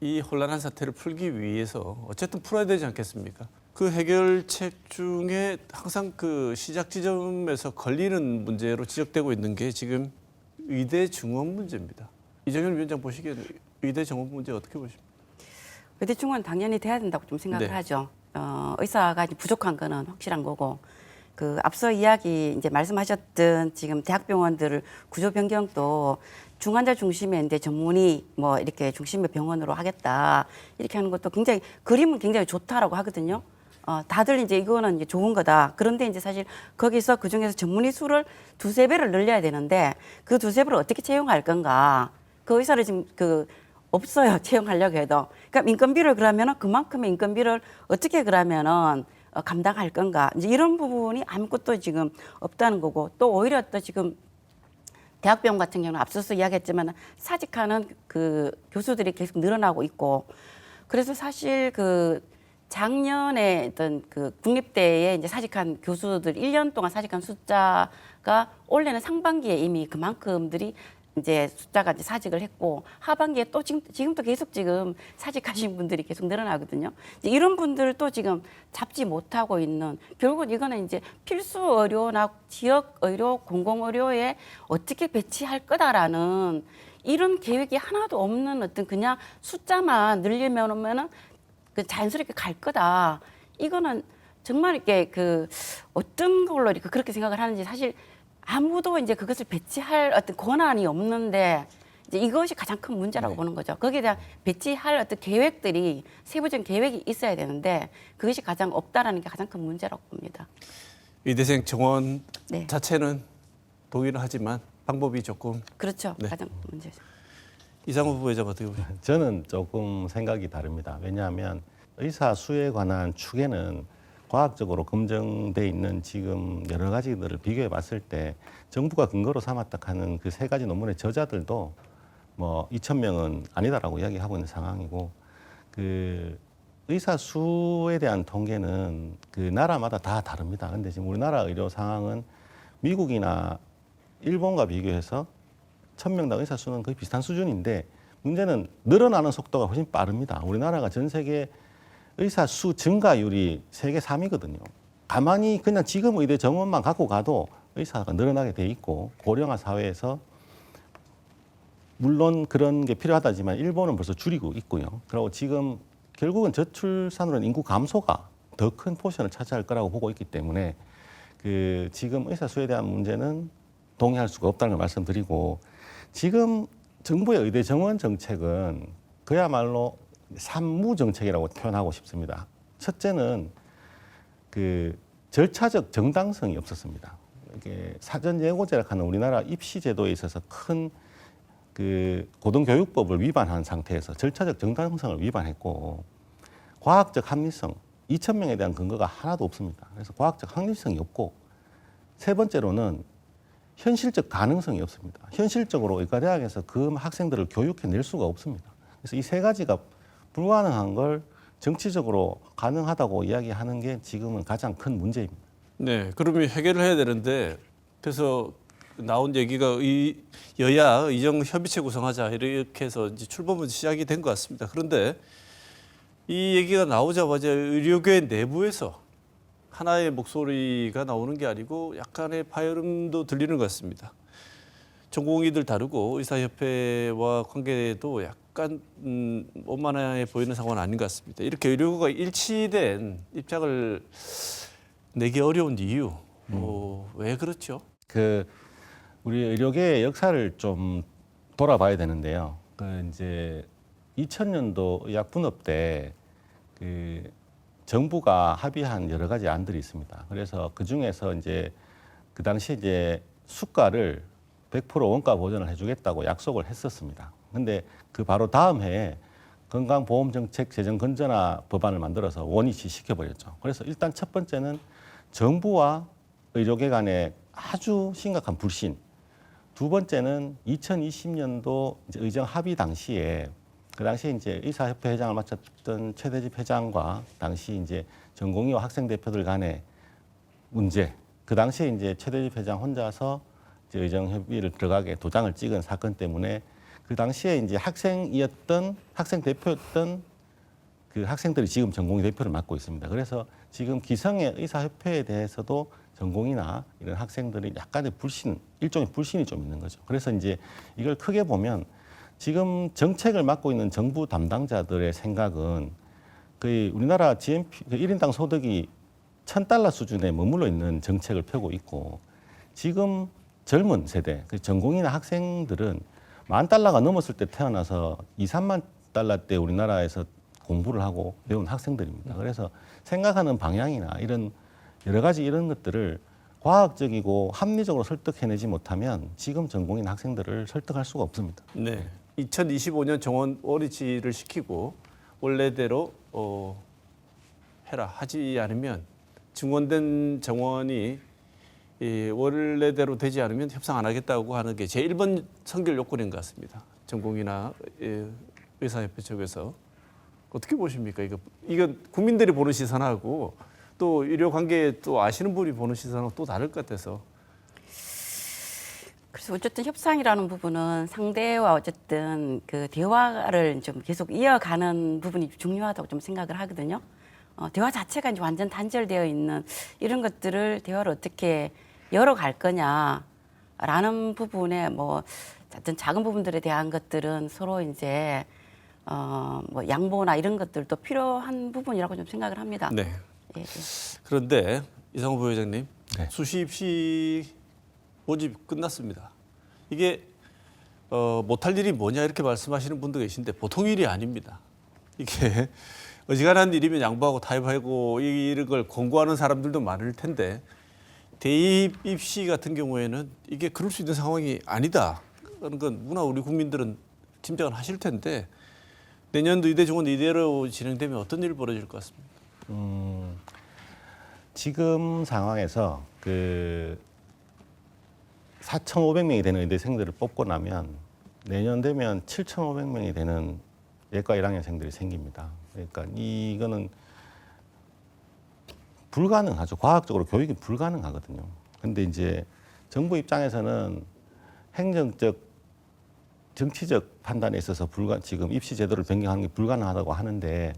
이 혼란한 사태를 풀기 위해서 어쨌든 풀어야 되지 않겠습니까? 그 해결책 중에 항상 그 시작 지점에서 걸리는 문제로 지적되고 있는 게 지금 의대 증원 문제입니다. 이정현 위원장 보시기에는 의대 증원 문제 어떻게 보십니까? 의대 증원 당연히 돼야 된다고 좀 생각을 네. 하죠. 의사가 이제 부족한 거는 확실한 거고, 그 앞서 이야기 이제 말씀하셨던 지금 대학병원들 구조 변경도 중환자 중심의 이제 전문의 뭐 이렇게 중심의 병원으로 하겠다 이렇게 하는 것도 굉장히 그림은 굉장히 좋다라고 하거든요. 다들 이제 이거는 이제 좋은 거다. 그런데 이제 사실 거기서 그 중에서 전문의 수를 두세 배를 늘려야 되는데 그 두세 배를 어떻게 채용할 건가? 그 의사를 지금 없어요. 채용하려고 해도. 그러니까 인건비를 그러면은 그만큼의 인건비를 어떻게 그러면은 감당할 건가? 이제 이런 부분이 아무것도 지금 없다는 거고, 또 오히려 또 지금 대학병원 같은 경우는 앞서서 이야기했지만 사직하는 그 교수들이 계속 늘어나고 있고, 그래서 사실 작년에 어떤 국립대에 이제 사직한 교수들 1년 동안 사직한 숫자가 올해는 상반기에 이미 그만큼들이 이제 숫자가 이제 사직을 했고, 하반기에 또 지금도 계속 지금 사직하신 분들이 계속 늘어나거든요. 이제 이런 분들도 지금 잡지 못하고 있는, 결국 이거는 이제 필수 의료나 지역 의료, 공공 의료에 어떻게 배치할 거다라는 이런 계획이 하나도 없는 어떤 그냥 숫자만 늘리면은 자연스럽게 갈 거다. 이거는 정말 이렇게 어떤 걸로 이렇게 그렇게 생각을 하는지 사실 아무도 이제 그것을 배치할 어떤 권한이 없는데 이제 이것이 가장 큰 문제라고 보는 거죠. 거기에 대한 배치할 어떤 계획들이 세부적인 계획이 있어야 되는데 그것이 가장 없다라는 게 가장 큰 문제라고 봅니다. 의대생 정원 네. 자체는 동의는 하지만 방법이 조금 그렇죠. 네. 가장 큰 문제죠. 이상호 부회장 어떻게 보십니까? 저는 조금 생각이 다릅니다. 왜냐하면 의사 수에 관한 추계는 과학적으로 검증돼 있는 지금 여러 가지들을 비교해 봤을 때 정부가 근거로 삼았다 하는 그 세 가지 논문의 저자들도 뭐 2,000명은 아니다라고 이야기하고 있는 상황이고, 그 의사 수에 대한 통계는 그 나라마다 다 다릅니다. 근데 지금 우리나라 의료 상황은 미국이나 일본과 비교해서 1,000명당 의사 수는 거의 비슷한 수준인데 문제는 늘어나는 속도가 훨씬 빠릅니다. 우리나라가 전 세계 의사 수 증가율이 세계 3위거든요. 가만히 그냥 지금 의대 정원만 갖고 가도 의사가 늘어나게 돼 있고, 고령화 사회에서 물론 그런 게 필요하다지만 일본은 벌써 줄이고 있고요. 그리고 지금 결국은 저출산으로는 인구 감소가 더 큰 포션을 차지할 거라고 보고 있기 때문에 지금 의사 수에 대한 문제는 동의할 수가 없다는 걸 말씀드리고, 지금 정부의 의대 정원 정책은 그야말로 산무 정책이라고 표현하고 싶습니다. 첫째는 절차적 정당성이 없었습니다. 이게 사전 예고제라고 하는 우리나라 입시 제도에 있어서 큰 고등교육법을 위반한 상태에서 절차적 정당성을 위반했고, 과학적 합리성, 2,000명에 대한 근거가 하나도 없습니다. 그래서 과학적 합리성이 없고, 세 번째로는 현실적 가능성이 없습니다. 현실적으로 의과대학에서 그 학생들을 교육해낼 수가 없습니다. 그래서 이 세 가지가 불가능한 걸 정치적으로 가능하다고 이야기하는 게 지금은 가장 큰 문제입니다. 네, 그러면 해결을 해야 되는데, 그래서 나온 얘기가 여야 의정 협의체 구성하자 이렇게 해서 이제 출범은 시작이 된 것 같습니다. 그런데 이 얘기가 나오자마자 의료계 내부에서 하나의 목소리가 나오는 게 아니고 약간의 파열음도 들리는 것 같습니다. 전공의들 다르고 의사협회와 관계도 약간 원만해 보이는 상황은 아닌 것 같습니다. 이렇게 의료가 일치된 입장을 내기 어려운 이유, 왜 그렇죠? 우리 의료계의 역사를 좀 돌아봐야 되는데요. 이제 2000년도 의학분업 때 정부가 합의한 여러 가지 안들이 있습니다. 그래서 그 중에서 이제 그 당시 이제 수가를 100% 원가 보전을 해주겠다고 약속을 했었습니다. 근데 그 바로 다음 해에 건강보험정책 재정 건전화 법안을 만들어서 원위치 시켜버렸죠. 그래서 일단 첫 번째는 정부와 의료계 간의 아주 심각한 불신. 두 번째는 2020년도 이제 의정 합의 당시에 그 당시에 이제 의사협회 회장을 맡았던 최대집 회장과 당시 이제 전공의와 학생 대표들 간의 문제. 그 당시에 이제 최대집 회장 혼자서 이제 의정 협의를 들어가게 도장을 찍은 사건 때문에 그 당시에 이제 학생 대표였던 그 학생들이 지금 전공의 대표를 맡고 있습니다. 그래서 지금 기성의 의사협회에 대해서도 전공이나 이런 학생들이 약간의 일종의 불신이 좀 있는 거죠. 그래서 이제 이걸 크게 보면 지금 정책을 맡고 있는 정부 담당자들의 생각은 거의 우리나라 GNP 1인당 소득이 $1,000 수준에 머물러 있는 정책을 펴고 있고 지금 젊은 세대, 그 전공이나 학생들은 $10,000가 넘었을 때 태어나서 2, 3만 달러대 우리나라에서 공부를 하고 배운 학생들입니다. 그래서 생각하는 방향이나 이런 여러 가지 이런 것들을 과학적이고 합리적으로 설득해내지 못하면 지금 전공인 학생들을 설득할 수가 없습니다. 네. 2025년 정원 원위치를 시키고 원래대로 해라 하지 않으면 증원된 정원이 원래대로 되지 않으면 협상 안 하겠다고 하는 게 제1번 선결 요건인 것 같습니다. 전공이나 의사협회 쪽에서 어떻게 보십니까? 이건 국민들이 보는 시선하고 또 의료 관계 또 아시는 분이 보는 시선하고 또 다를 것 같아서. 그래서 어쨌든 협상이라는 부분은 상대와 어쨌든 그 대화를 좀 계속 이어가는 부분이 중요하다고 좀 생각을 하거든요. 대화 자체가 이제 완전 단절되어 있는 이런 것들을 대화를 어떻게 열어갈 거냐라는 부분에 뭐 어떤 작은 부분들에 대한 것들은 서로 이제 뭐 양보나 이런 것들도 필요한 부분이라고 좀 생각을 합니다. 네. 예, 예. 그런데 이상호 부회장님, 네. 수시 입시 모집 끝났습니다. 이게 못할 일이 뭐냐 이렇게 말씀하시는 분도 계신데 보통 일이 아닙니다. 이게 어지간한 일이면 양보하고 타협하고 이런 걸 권고하는 사람들도 많을 텐데 대입 입시 같은 경우에는 이게 그럴 수 있는 상황이 아니다. 그런 건 누구나 우리 국민들은 짐작은 하실 텐데 내년도 의대 정원 이대로 진행되면 어떤 일이 벌어질 것 같습니다. 지금 상황에서 그 4,500명이 되는 의대생들을 뽑고 나면 내년 되면 7,500명이 되는 예과 1학년생들이 생깁니다. 그러니까 이거는 불가능하죠. 과학적으로 교육이 불가능하거든요. 근데 이제 정부 입장에서는 행정적, 정치적 판단에 있어서 지금 입시 제도를 변경하는 게 불가능하다고 하는데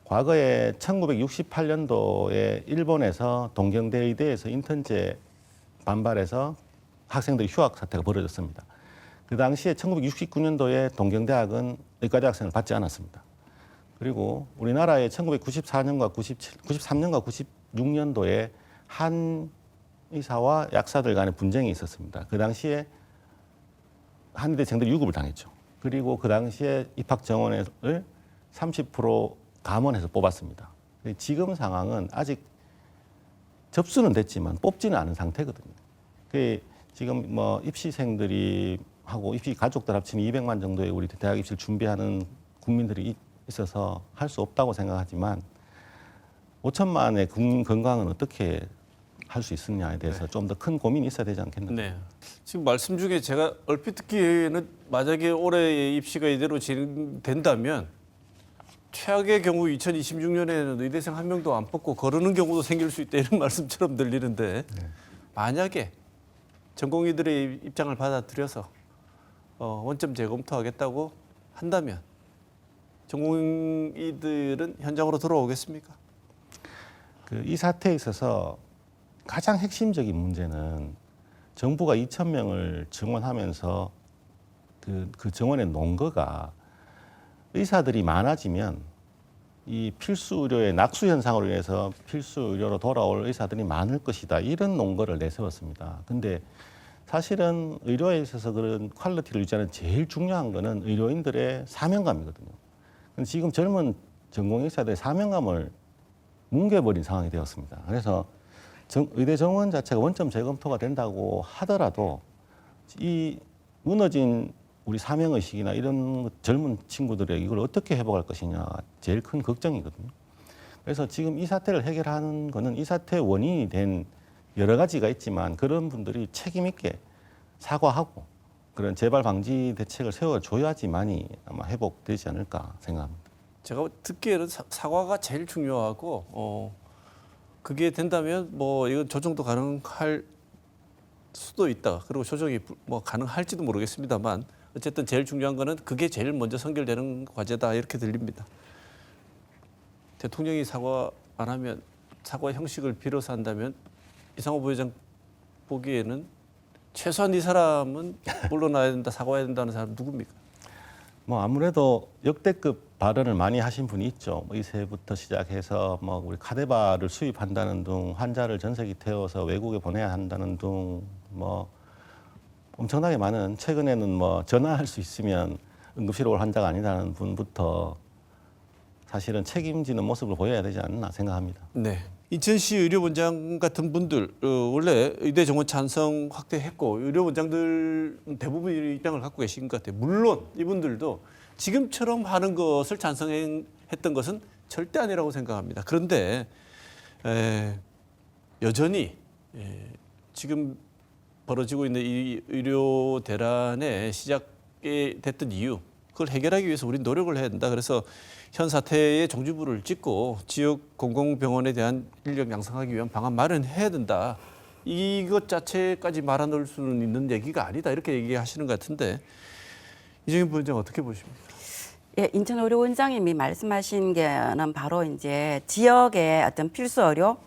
과거에 1968년도에 일본에서 동경대 의대에서 인턴제 반발해서 학생들이 휴학 사태가 벌어졌습니다. 그 당시에 1969년도에 동경대학은 의과대 학생을 받지 않았습니다. 그리고 우리나라에 1994년과 93년과 96년도에 한 의사와 약사들 간의 분쟁이 있었습니다. 그 당시에 한의대생들이 유급을 당했죠. 그리고 그 당시에 입학 정원을 30% 감원해서 뽑았습니다. 지금 상황은 아직 접수는 됐지만 뽑지는 않은 상태거든요. 지금 뭐 입시생들이 하고 입시 가족들 합치면 200만 정도의 우리 대학 입시를 준비하는 국민들이 있어서 할 수 없다고 생각하지만 5천만의 국민 건강은 어떻게 할 수 있느냐에 대해서 좀 더 큰 고민이 있어야 되지 않겠나. 네. 지금 말씀 중에 제가 얼핏 듣기에는 만약에 올해 입시가 이대로 진행된다면 최악의 경우 2026년에는 의대생 한 명도 안 뽑고 거르는 경우도 생길 수 있다 이런 말씀처럼 들리는데 만약에 전공의들의 입장을 받아들여서 원점 재검토하겠다고 한다면 전공의들은 현장으로 돌아오겠습니까? 이 사태에 있어서 가장 핵심적인 문제는 정부가 2,000명을 증원하면서 그 정원의 논거가 의사들이 많아지면 이 필수 의료의 낙수 현상으로 인해서 필수 의료로 돌아올 의사들이 많을 것이다. 이런 논거를 내세웠습니다. 근데 사실은 의료에 있어서 그런 퀄리티를 유지하는 제일 중요한 거는 의료인들의 사명감이거든요. 근데 지금 젊은 전공 의사들의 사명감을 뭉개버린 상황이 되었습니다. 그래서 의대 정원 자체가 원점 재검토가 된다고 하더라도 이 무너진 우리 사명의식이나 이런 젊은 친구들에게 이걸 어떻게 회복할 것이냐가 제일 큰 걱정이거든요. 그래서 지금 이 사태를 해결하는 거는 이 사태의 원인이 된 여러 가지가 있지만 그런 분들이 책임 있게 사과하고 그런 재발 방지 대책을 세워줘야지만이 아마 회복되지 않을까 생각합니다. 제가 듣기에는 사과가 제일 중요하고 그게 된다면 뭐 이건 조정도 가능할 수도 있다. 그리고 조정이 뭐 가능할지도 모르겠습니다만 어쨌든 제일 중요한 거는 그게 제일 먼저 선결되는 과제다 이렇게 들립니다. 대통령이 사과 안 하면 사과 형식을 빌어서 한다면 이상호 부회장 보기에는 최소한 이 사람은 물러나야 된다, 사과해야 된다는 사람 누굽니까? 뭐 아무래도 역대급 발언을 많이 하신 분이 있죠. 뭐 의세부터 시작해서 뭐 우리 카데바를 수입한다는 등 환자를 전세기 태워서 외국에 보내야 한다는 등 뭐 엄청나게 많은, 최근에는 뭐 전화할 수 있으면 응급실로 올 환자가 아니라는 분부터 사실은 책임지는 모습을 보여야 되지 않나 생각합니다. 네. 인천시 의료원장 같은 분들 원래 의대 정원 찬성 확대했고 의료원장들 대부분 이 입장을 갖고 계신 것 같아요. 물론 이분들도 지금처럼 하는 것을 찬성했던 것은 절대 아니라고 생각합니다. 그런데 여전히 지금 벌어지고 있는 이 의료 대란의 시작이 됐던 이유, 그걸 해결하기 위해서 우리 노력을 해야 된다. 그래서 현 사태의 종지부를 찍고 지역 공공병원에 대한 인력 양성하기 위한 방안 마련해야 된다. 이것 자체까지 말아놓을 수는 있는 얘기가 아니다. 이렇게 얘기하시는 것 같은데 이정현 부원장 어떻게 보십니까? 예, 인천의료원장님이 말씀하신 게는 바로 이제 지역의 어떤 필수 의료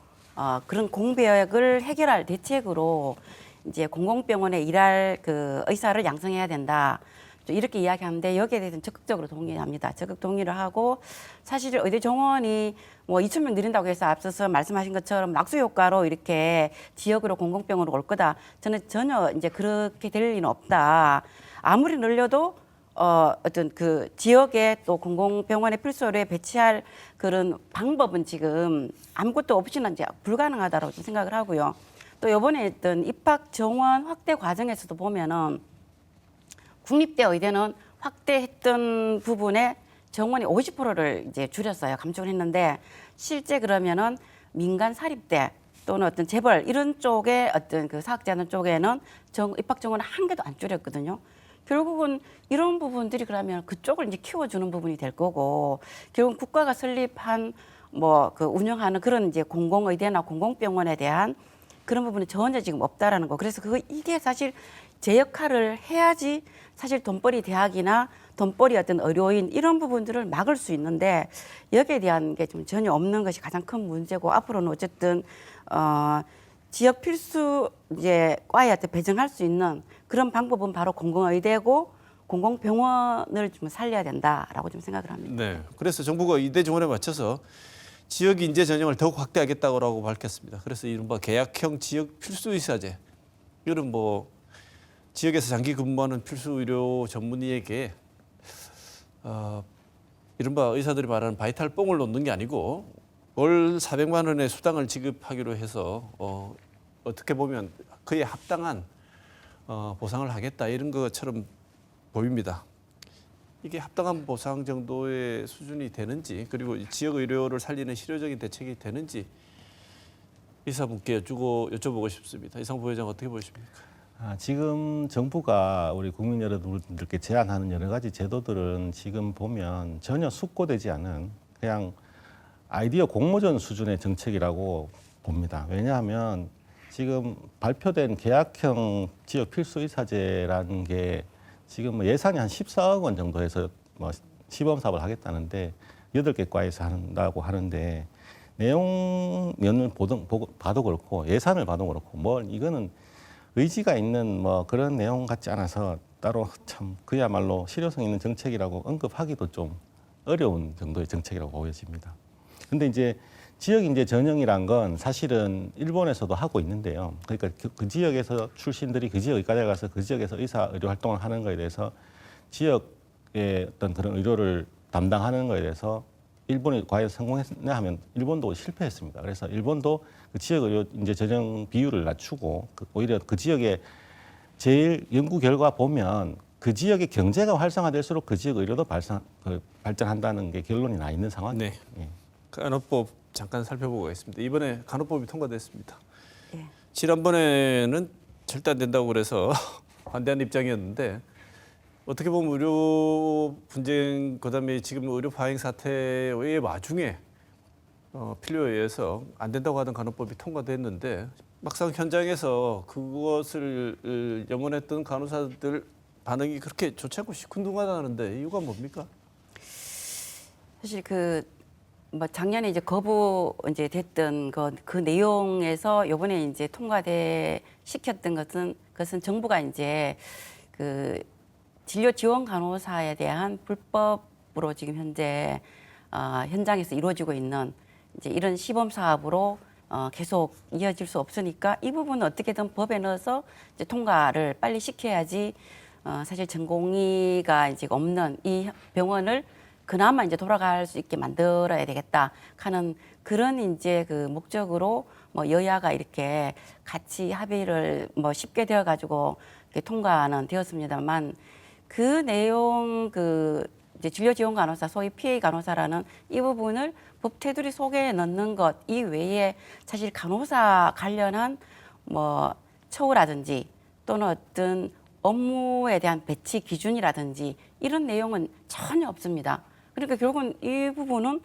그런 공백을 해결할 대책으로 이제 공공병원에 일할 그 의사를 양성해야 된다. 이렇게 이야기하는데 여기에 대해서는 적극적으로 동의합니다. 적극 동의를 하고 사실 의대 정원이 뭐 2,000명 늘린다고 해서 앞서서 말씀하신 것처럼 낙수 효과로 이렇게 지역으로 공공병원으로 올 거다. 저는 전혀 이제 그렇게 될 리는 없다. 아무리 늘려도 어떤 그 지역에 또 공공병원에 필수의료에 배치할 그런 방법은 지금 아무것도 없이는 이제 불가능하다고 생각을 하고요. 또 이번에 했던 입학 정원 확대 과정에서도 보면은 국립대 의대는 확대했던 부분에 정원이 50%를 이제 줄였어요. 감축을 했는데 실제 그러면은 민간 사립대 또는 어떤 재벌 이런 쪽에 어떤 그 사학자들 쪽에는 입학 정원을 한 개도 안 줄였거든요. 결국은 이런 부분들이 그러면 그쪽을 이제 키워주는 부분이 될 거고 결국 국가가 설립한 뭐 그 운영하는 그런 이제 공공의대나 공공병원에 대한 그런 부분은 전혀 지금 없다라는 거. 그래서 이게 사실 제 역할을 해야지 사실 돈벌이 대학이나 돈벌이 어떤 의료인 이런 부분들을 막을 수 있는데 여기에 대한 게 좀 전혀 없는 것이 가장 큰 문제고 앞으로는 어쨌든 지역 필수 이제 과에 배정할 수 있는 그런 방법은 바로 공공의대고 공공병원을 좀 살려야 된다라고 좀 생각을 합니다. 네. 그래서 정부가 의대 정원에 맞춰서 지역 인재 전형을 더욱 확대하겠다고 밝혔습니다. 그래서 이른바 계약형 지역 필수 의사제. 이거는 뭐 지역에서 장기 근무하는 필수 의료 전문의에게 이른바 의사들이 말하는 바이탈 뽕을 놓는 게 아니고 월 400만 원의 수당을 지급하기로 해서 어떻게 보면 그에 합당한 보상을 하겠다 이런 것처럼 보입니다. 이게 합당한 보상 정도의 수준이 되는지 그리고 지역 의료를 살리는 실효적인 대책이 되는지 이사분께 여쭤보고 싶습니다. 이상호 부회장 어떻게 보십니까? 지금 정부가 우리 국민 여러분들께 제안하는 여러 가지 제도들은 지금 보면 전혀 숙고되지 않은 그냥 아이디어 공모전 수준의 정책이라고 봅니다. 왜냐하면 지금 발표된 계약형 지역 필수 의사제라는 게 지금 뭐 예산이 한 14억 원 정도 해서 뭐 시범 사업을 하겠다는데 8개 과에서 한다고 하는데 내용면을 봐도 그렇고 예산을 봐도 그렇고 뭐 이거는 의지가 있는 뭐 그런 내용 같지 않아서 따로 참 그야말로 실효성 있는 정책이라고 언급하기도 좀 어려운 정도의 정책이라고 보여집니다. 근데 이제 지역 인재 전형이란 건 사실은 일본에서도 하고 있는데요. 그러니까 그 지역에서 출신들이 그 지역 의과대에 가서 그 지역에서 의사 의료 활동을 하는 거에 대해서 지역의 어떤 그런 의료를 담당하는 거에 대해서 일본이 과연 성공했냐 하면 일본도 실패했습니다. 그래서 일본도 그 지역 의료 인재 전형 비율을 낮추고 오히려 그 지역의 제일 연구 결과 보면 그 지역의 경제가 활성화될수록 그 지역 의료도 발전한다는 게 결론이 나 있는 상황이에요. 네. 간호법 잠깐 살펴보고 가겠습니다. 이번에 간호법이 통과됐습니다. 예. 지난번에는 절대 안 된다고 그래서 반대하는 입장이었는데 어떻게 보면 의료 분쟁 그다음에 지금 의료 파행 사태의 와중에 필요에 의해서 안 된다고 하던 간호법이 통과됐는데 막상 현장에서 그것을 염원했던 간호사들 반응이 그렇게 좋지 않고 시큰둥하다는데 이유가 뭡니까? 사실 뭐 작년에 이제 거부 이제 됐던 그 내용에서 이번에 이제 통과돼 시켰던 것은 정부가 이제 그 진료 지원 간호사에 대한 불법으로 지금 현재 현장에서 이루어지고 있는 이제 이런 시범 사업으로 계속 이어질 수 없으니까 이 부분은 어떻게든 법에 넣어서 이제 통과를 빨리 시켜야지 사실 전공의가 이제 없는 이 병원을 그나마 이제 돌아갈 수 있게 만들어야 되겠다 하는 그런 이제 그 목적으로 뭐 여야가 이렇게 같이 합의를 뭐 쉽게 되어 가지고 통과는 되었습니다만 그 내용 이제 진료 지원 간호사 소위 PA 간호사라는 이 부분을 법 테두리 속에 넣는 것 이외에 사실 간호사 관련한 뭐 처우라든지 또는 어떤 업무에 대한 배치 기준이라든지 이런 내용은 전혀 없습니다. 그러니까 결국은 이 부분은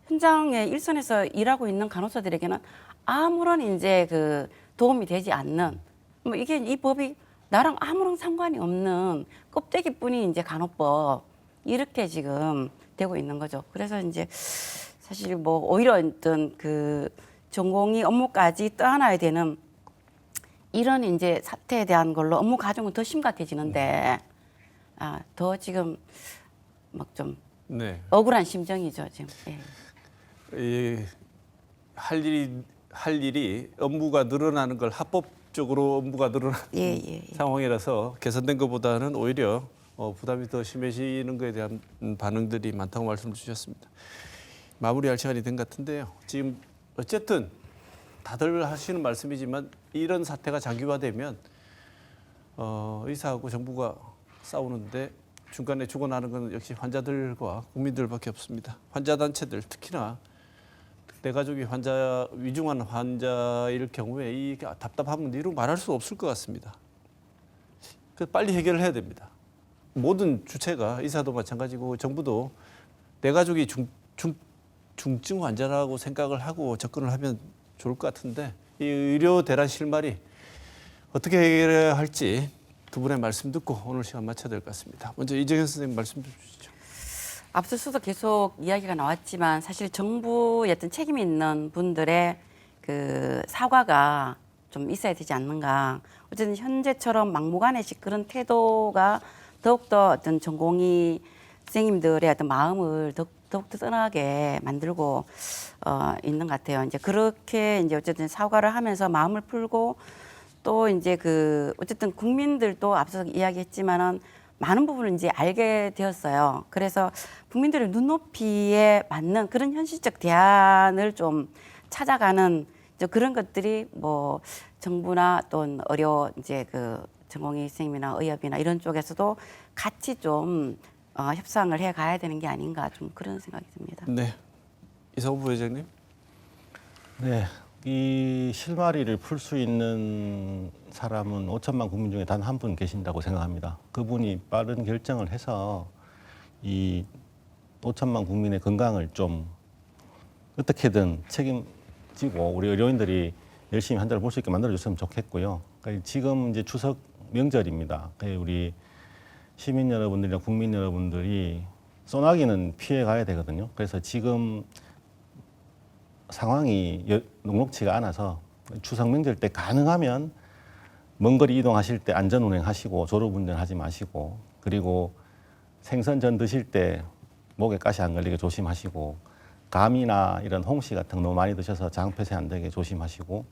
현장에 일선에서 일하고 있는 간호사들에게는 아무런 이제 그 도움이 되지 않는 뭐 이게 이 법이 나랑 아무런 상관이 없는 껍데기뿐이 이제 간호법 이렇게 지금 되고 있는 거죠. 그래서 이제 사실 뭐 오히려 어떤 그 전공의 업무까지 떠안아야 되는 이런 이제 사태에 대한 걸로 업무 과정은 더 심각해지는데 더 지금 막 좀 네. 억울한 심정이죠 지금. 예. 할 일이 업무가 늘어나는 걸 합법적으로 업무가 늘어나는 예. 상황이라서 개선된 것보다는 오히려 부담이 더 심해지는 것에 대한 반응들이 많다고 말씀을 주셨습니다. 마무리할 시간이 된 것 같은데요. 지금 어쨌든 다들 하시는 말씀이지만 이런 사태가 장기화되면 의사하고 정부가 싸우는데 중간에 죽어나는 건 역시 환자들과 국민들밖에 없습니다. 환자 단체들 특히나 내 가족이 위중한 환자일 경우에 이 답답함은 이루 말할 수 없을 것 같습니다. 빨리 해결을 해야 됩니다. 모든 주체가 의사도 마찬가지고 정부도 내 가족이 중증 환자라고 생각을 하고 접근을 하면 좋을 것 같은데 이 의료 대란 실마리 어떻게 해결해야 할지 두 분의 말씀 듣고 오늘 시간 마쳐야 될 것 같습니다. 먼저 이정현 선생님 말씀 좀 주시죠. 앞서서도 계속 이야기가 나왔지만 사실 정부의 어떤 책임 있는 분들의 그 사과가 좀 있어야 되지 않는가. 어쨌든 현재처럼 막무가내식 그런 태도가 더욱더 어떤 전공의 선생님들의 어떤 마음을 더욱더 떠나게 만들고 있는 것 같아요. 이제 그렇게 이제 어쨌든 사과를 하면서 마음을 풀고 또 이제 어쨌든 국민들도 앞서 이야기했지만은 많은 부분을 이제 알게 되었어요. 그래서 국민들의 눈높이에 맞는 그런 현실적 대안을 좀 찾아가는 이제 그런 것들이 뭐 정부나 또 이제 전공의 선생님이나 의협이나 이런 쪽에서도 같이 좀 협상을 해 가야 되는 게 아닌가 좀 그런 생각이 듭니다. 네, 이상호 부회장님. 네, 이 실마리를 풀 수 있는 사람은 5천만 국민 중에 단 한 분 계신다고 생각합니다. 그분이 빠른 결정을 해서 이 5천만 국민의 건강을 좀 어떻게든 책임지고 우리 의료인들이 열심히 환자를 볼 수 있게 만들어줬으면 좋겠고요. 그러니까 지금 이제 추석 명절입니다. 우리 시민 여러분들이나 국민 여러분들이 소나기는 피해 가야 되거든요. 그래서 지금 상황이 녹록치가 않아서 추석 명절 때 가능하면 먼 거리 이동하실 때 안전 운행하시고 졸음운전하지 마시고 그리고 생선전 드실 때 목에 가시 안 걸리게 조심하시고 감이나 이런 홍시 같은 거 너무 많이 드셔서 장 폐쇄 안 되게 조심하시고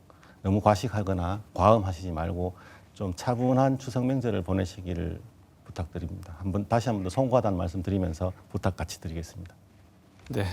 너무 과식하거나 과음하시지 말고 좀 차분한 추석 명절을 보내시기를 부탁드립니다. 다시 한 번 더 송구하다는 말씀 드리면서 부탁 같이 드리겠습니다. 네.